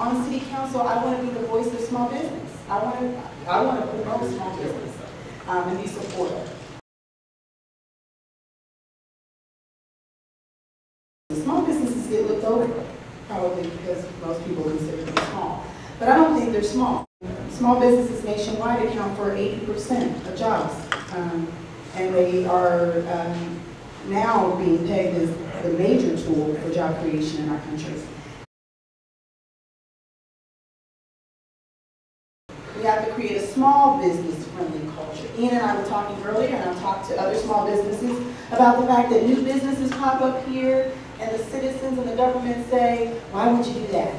on City Council, I want to be the voice of small business. I want to promote small business and be supportive. Small businesses get looked over, probably because most people consider them small. But I don't think they're small. Small businesses nationwide account for 80% of jobs. And they are now being pegged as the major tool for job creation in our country. We have to create a small business-friendly culture. Ian and I were talking earlier, and I've talked to other small businesses about the fact that new businesses pop up here, and the citizens and the government say, why would you do that?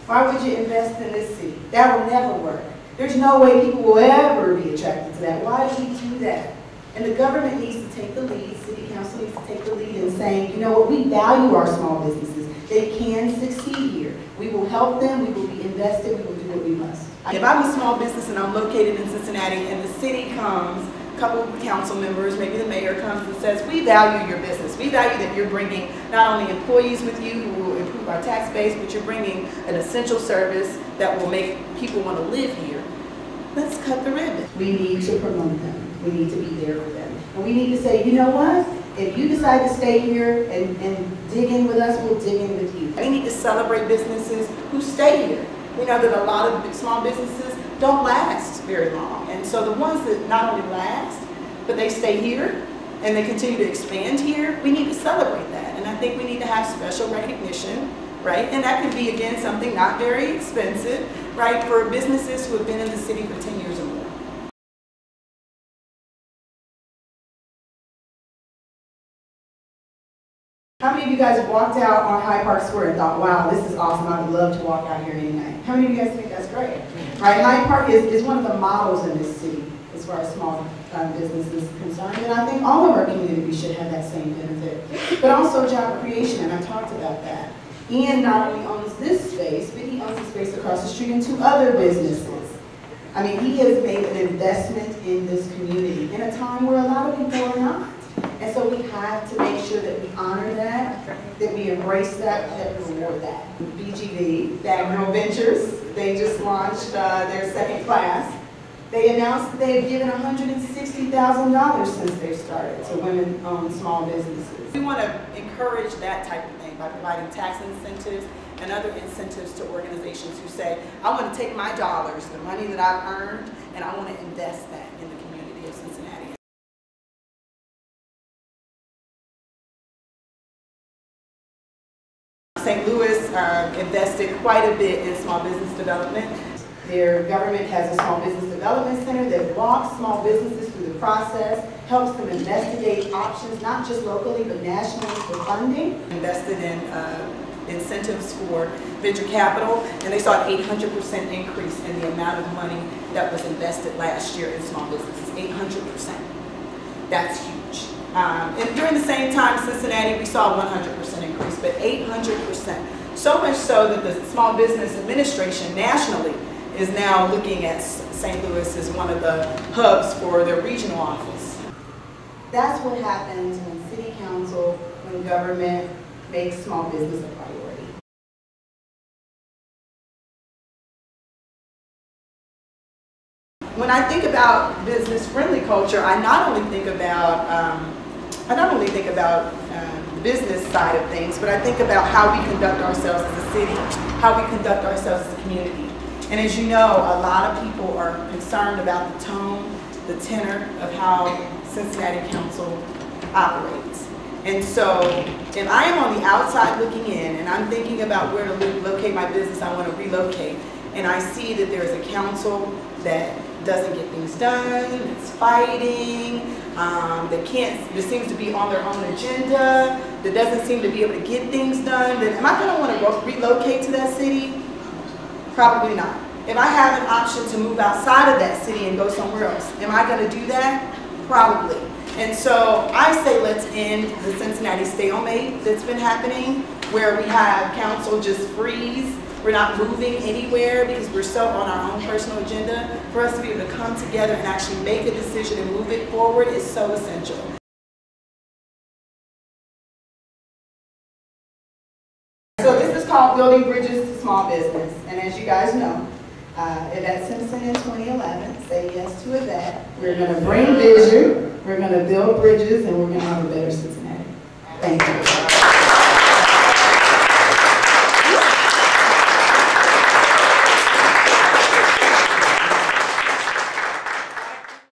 Why would you invest in this city? That will never work. There's no way people will ever be attracted to that. Why do we do that? And the government needs to take the lead, City Council needs to take the lead in saying, you know what, we value our small businesses. They can succeed here. We will help them, we will be invested, we will do what we must. If I'm a small business and I'm located in Cincinnati and the city comes, a couple of council members, maybe the mayor comes and says, we value your business. We value that you're bringing not only employees with you who will improve our tax base, but you're bringing an essential service that will make people want to live here. Let's cut the ribbon. We need to promote them. We need to be there for them. And we need to say, you know what? If you decide to stay here and dig in with us, we'll dig in with you. We need to celebrate businesses who stay here. We know that a lot of small businesses don't last very long. And so the ones that not only last, but they stay here and they continue to expand here, we need to celebrate that. And I think we need to have special recognition, right? And that could be, again, something not very expensive, right, for businesses who have been in the city for 10 years or more. How many of you guys walked out on Hyde Park Square and thought, wow, this is awesome, I would love to walk out here any night? How many of you guys think that's great? Right, Hyde Park is one of the models in this city as far as small business is concerned, and I think all of our community should have that same benefit. But also job creation, and I talked about that. Ian not only owns this space, but he owns the space across the street and 2 other businesses. I mean, he has made an investment in this community in a time where a lot of people are not. And so we have to make sure that we honor that we embrace that we reward that. BGV, Bagnell Ventures, they just launched their second class. They announced that they have given $160,000 since they've started to women-owned small businesses. We want to encourage that type of thing by providing tax incentives and other incentives to organizations who say, I want to take my dollars, the money that I've earned, and I want to invest that in the community of Cincinnati. St. Louis invested quite a bit in small business development. Their government has a small business development center that walks small businesses through the process, helps them investigate options, not just locally, but nationally for funding. Invested in incentives for venture capital, and they saw an 800% increase in the amount of money that was invested last year in small businesses, 800%. That's huge. And during the same time, Cincinnati, we saw a 100% increase, but 800%. So much so that the Small Business Administration nationally is now looking at St. Louis as one of the hubs for their regional office. That's what happens when City Council, when government makes small business a priority. When I think about business-friendly culture, I not only think about the business side of things, but I think about how we conduct ourselves as a city, how we conduct ourselves as a community. And as you know, a lot of people are concerned about the tone, the tenor of how Cincinnati Council operates. And so if I am on the outside looking in and I'm thinking about where to locate my business, I want to relocate, and I see that there's a council that doesn't get things done, that's fighting, that seems to be on their own agenda, that doesn't seem to be able to get things done, then am I going to want to relocate to that city? Probably not. If I have an option to move outside of that city and go somewhere else, am I going to do that? Probably. And so I say let's end the Cincinnati stalemate that's been happening, where we have council just freeze. We're not moving anywhere because we're so on our own personal agenda. For us to be able to come together and actually make a decision and move it forward is so essential. So this is called Building Bridges to Small Business. And And as you guys know, Yvette Simpson in 2011, say yes to Yvette. We're going to bring vision, we're going to build bridges, and we're going to have a better Cincinnati. Thank you.